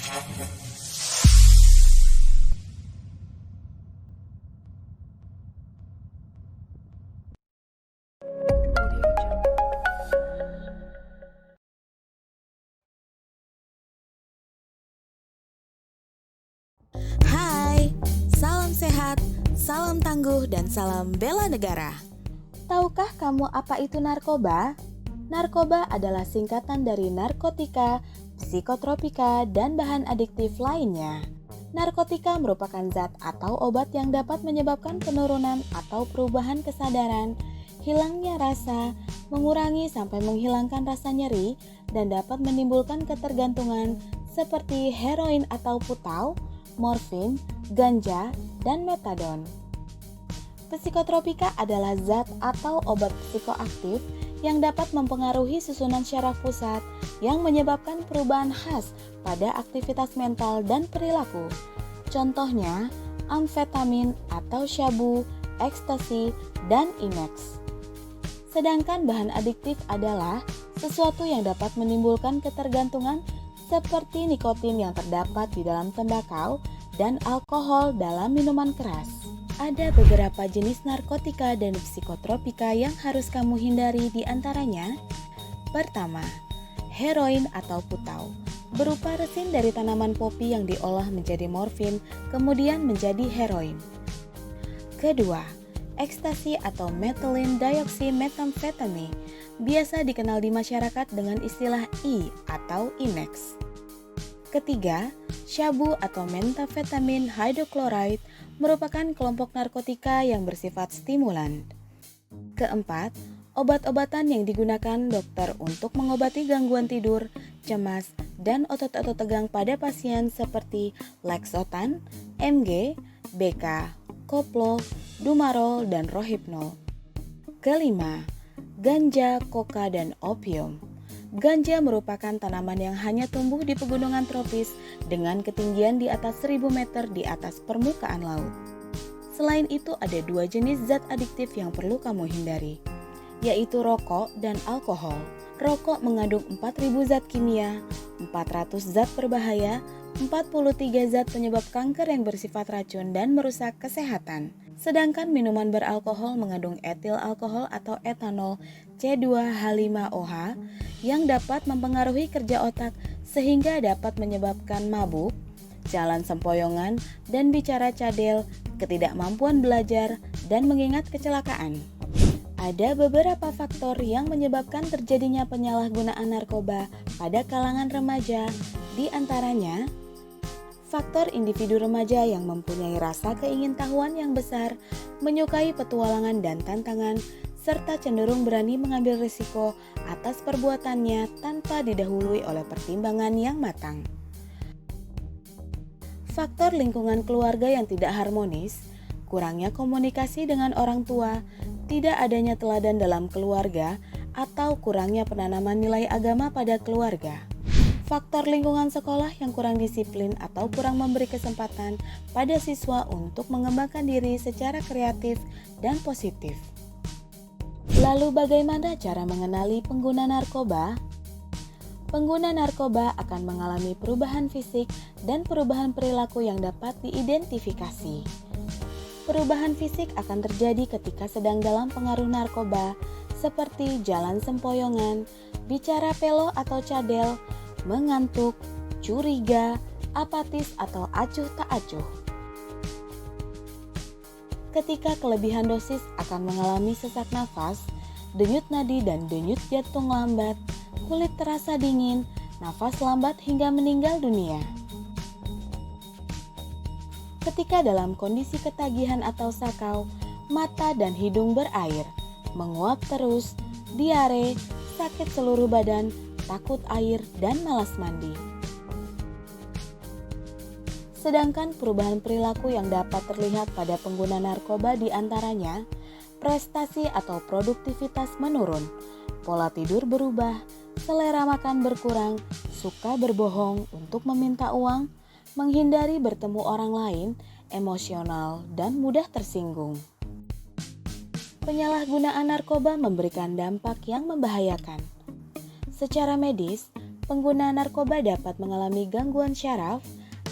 Hai, salam sehat, salam tangguh, dan salam bela negara. Tahukah kamu apa itu narkoba? Narkoba adalah singkatan dari narkotika, psikotropika, dan bahan adiktif lainnya. Narkotika merupakan zat atau obat yang dapat menyebabkan penurunan atau perubahan kesadaran, hilangnya rasa, mengurangi sampai menghilangkan rasa nyeri, dan dapat menimbulkan ketergantungan seperti heroin atau putau, morfin, ganja, dan metadon. Psikotropika adalah zat atau obat psikoaktif yang dapat mempengaruhi susunan syaraf pusat yang menyebabkan perubahan khas pada aktivitas mental dan perilaku. Contohnya, amfetamin atau syabu, ekstasi, dan IMEX. Sedangkan bahan adiktif adalah sesuatu yang dapat menimbulkan ketergantungan seperti nikotin yang terdapat di dalam tembakau dan alkohol dalam minuman keras. Ada beberapa jenis narkotika dan psikotropika yang harus kamu hindari di antaranya. Pertama, heroin atau putau, berupa resin dari tanaman popi yang diolah menjadi morfin, kemudian menjadi heroin. Kedua, ekstasi atau methylene dioxymethamphetamine, biasa dikenal di masyarakat dengan istilah I atau IMEX. Ketiga, syabu atau methamphetamine hydrochloride merupakan kelompok narkotika yang bersifat stimulan. Keempat, obat-obatan yang digunakan dokter untuk mengobati gangguan tidur, cemas, dan otot-otot tegang pada pasien seperti Lexotan, MG, BK, Koplo, Dumarol, dan Rohypnol. Kelima, ganja, koka, dan opium. Ganja merupakan tanaman yang hanya tumbuh di pegunungan tropis dengan ketinggian di atas 1000 meter di atas permukaan laut. Selain itu ada dua jenis zat adiktif yang perlu kamu hindari, yaitu rokok dan alkohol. Rokok mengandung 4000 zat kimia, 400 zat berbahaya, 43 zat penyebab kanker yang bersifat racun dan merusak kesehatan. Sedangkan minuman beralkohol mengandung etil alkohol atau etanol C2H5OH yang dapat mempengaruhi kerja otak sehingga dapat menyebabkan mabuk, jalan sempoyongan, dan bicara cadel, ketidakmampuan belajar, dan mengingat kecelakaan. Ada beberapa faktor yang menyebabkan terjadinya penyalahgunaan narkoba pada kalangan remaja, di antaranya faktor individu remaja yang mempunyai rasa keingintahuan yang besar, menyukai petualangan dan tantangan, serta cenderung berani mengambil risiko atas perbuatannya tanpa didahului oleh pertimbangan yang matang. Faktor lingkungan keluarga yang tidak harmonis, kurangnya komunikasi dengan orang tua, tidak adanya teladan dalam keluarga, atau kurangnya penanaman nilai agama pada keluarga. Faktor lingkungan sekolah yang kurang disiplin atau kurang memberi kesempatan pada siswa untuk mengembangkan diri secara kreatif dan positif. Lalu bagaimana cara mengenali pengguna narkoba? Pengguna narkoba akan mengalami perubahan fisik dan perubahan perilaku yang dapat diidentifikasi. Perubahan fisik akan terjadi ketika sedang dalam pengaruh narkoba, seperti jalan sempoyongan, bicara pelo atau cadel, mengantuk, curiga, apatis, atau acuh tak acuh. Ketika kelebihan dosis akan mengalami sesak nafas, denyut nadi dan denyut jantung lambat, kulit terasa dingin, nafas lambat hingga meninggal dunia. Ketika dalam kondisi ketagihan atau sakau, mata dan hidung berair, menguap terus, diare, sakit seluruh badan, takut air, dan malas mandi. Sedangkan perubahan perilaku yang dapat terlihat pada pengguna narkoba diantaranya prestasi atau produktivitas menurun, pola tidur berubah, selera makan berkurang, suka berbohong untuk meminta uang, menghindari bertemu orang lain, emosional, dan mudah tersinggung. Penyalahgunaan narkoba memberikan dampak yang membahayakan. Secara medis, pengguna narkoba dapat mengalami gangguan syaraf,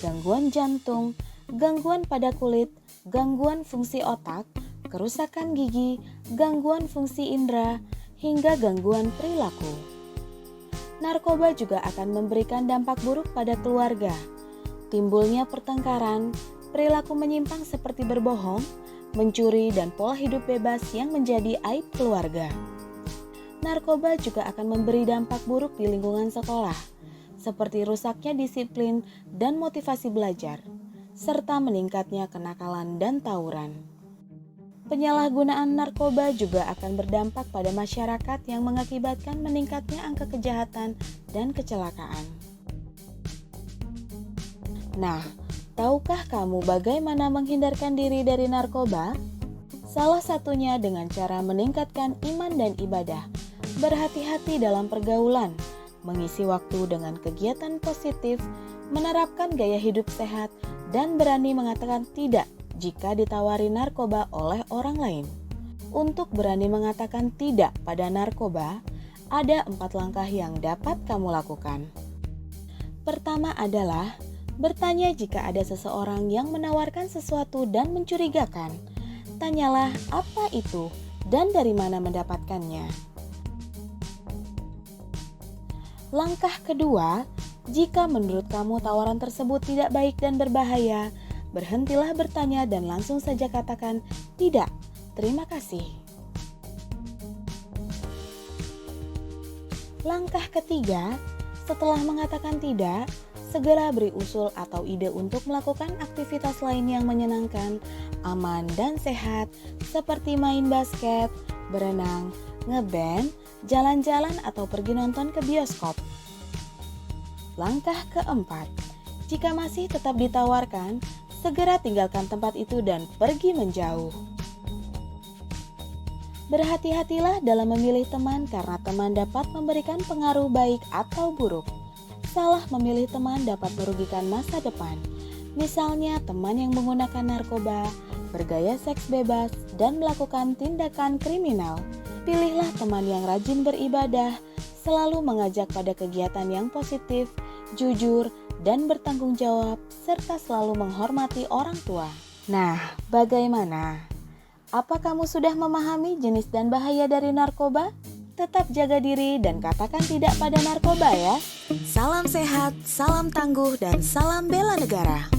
gangguan jantung, gangguan pada kulit, gangguan fungsi otak, kerusakan gigi, gangguan fungsi indera, hingga gangguan perilaku. Narkoba juga akan memberikan dampak buruk pada keluarga. Timbulnya pertengkaran, perilaku menyimpang seperti berbohong, mencuri, dan pola hidup bebas yang menjadi aib keluarga. Narkoba juga akan memberi dampak buruk di lingkungan sekolah, seperti rusaknya disiplin dan motivasi belajar, serta meningkatnya kenakalan dan tawuran. Penyalahgunaan narkoba juga akan berdampak pada masyarakat yang mengakibatkan meningkatnya angka kejahatan dan kecelakaan. Nah, tahukah kamu bagaimana menghindarkan diri dari narkoba? Salah satunya dengan cara meningkatkan iman dan ibadah, berhati-hati dalam pergaulan, mengisi waktu dengan kegiatan positif, menerapkan gaya hidup sehat, dan berani mengatakan tidak jika ditawari narkoba oleh orang lain. Untuk berani mengatakan tidak pada narkoba, ada 4 langkah yang dapat kamu lakukan. Pertama adalah bertanya jika ada seseorang yang menawarkan sesuatu dan mencurigakan. Tanyalah apa itu dan dari mana mendapatkannya. Langkah kedua, jika menurut kamu tawaran tersebut tidak baik dan berbahaya, berhentilah bertanya dan langsung saja katakan tidak, terima kasih. Langkah ketiga, setelah mengatakan tidak, segera beri usul atau ide untuk melakukan aktivitas lain yang menyenangkan, aman, dan sehat seperti main basket, berenang, ngeband, jalan-jalan, atau pergi nonton ke bioskop. Langkah keempat, jika masih tetap ditawarkan, segera tinggalkan tempat itu dan pergi menjauh. Berhati-hatilah dalam memilih teman karena teman dapat memberikan pengaruh baik atau buruk. Salah memilih teman dapat merugikan masa depan. Misalnya teman yang menggunakan narkoba, bergaya seks bebas, dan melakukan tindakan kriminal. Pilihlah teman yang rajin beribadah, selalu mengajak pada kegiatan yang positif, jujur, dan bertanggung jawab, serta selalu menghormati orang tua. Nah, bagaimana? Apa kamu sudah memahami jenis dan bahaya dari narkoba? Tetap jaga diri dan katakan tidak pada narkoba ya. Salam sehat, salam tangguh, dan salam bela negara.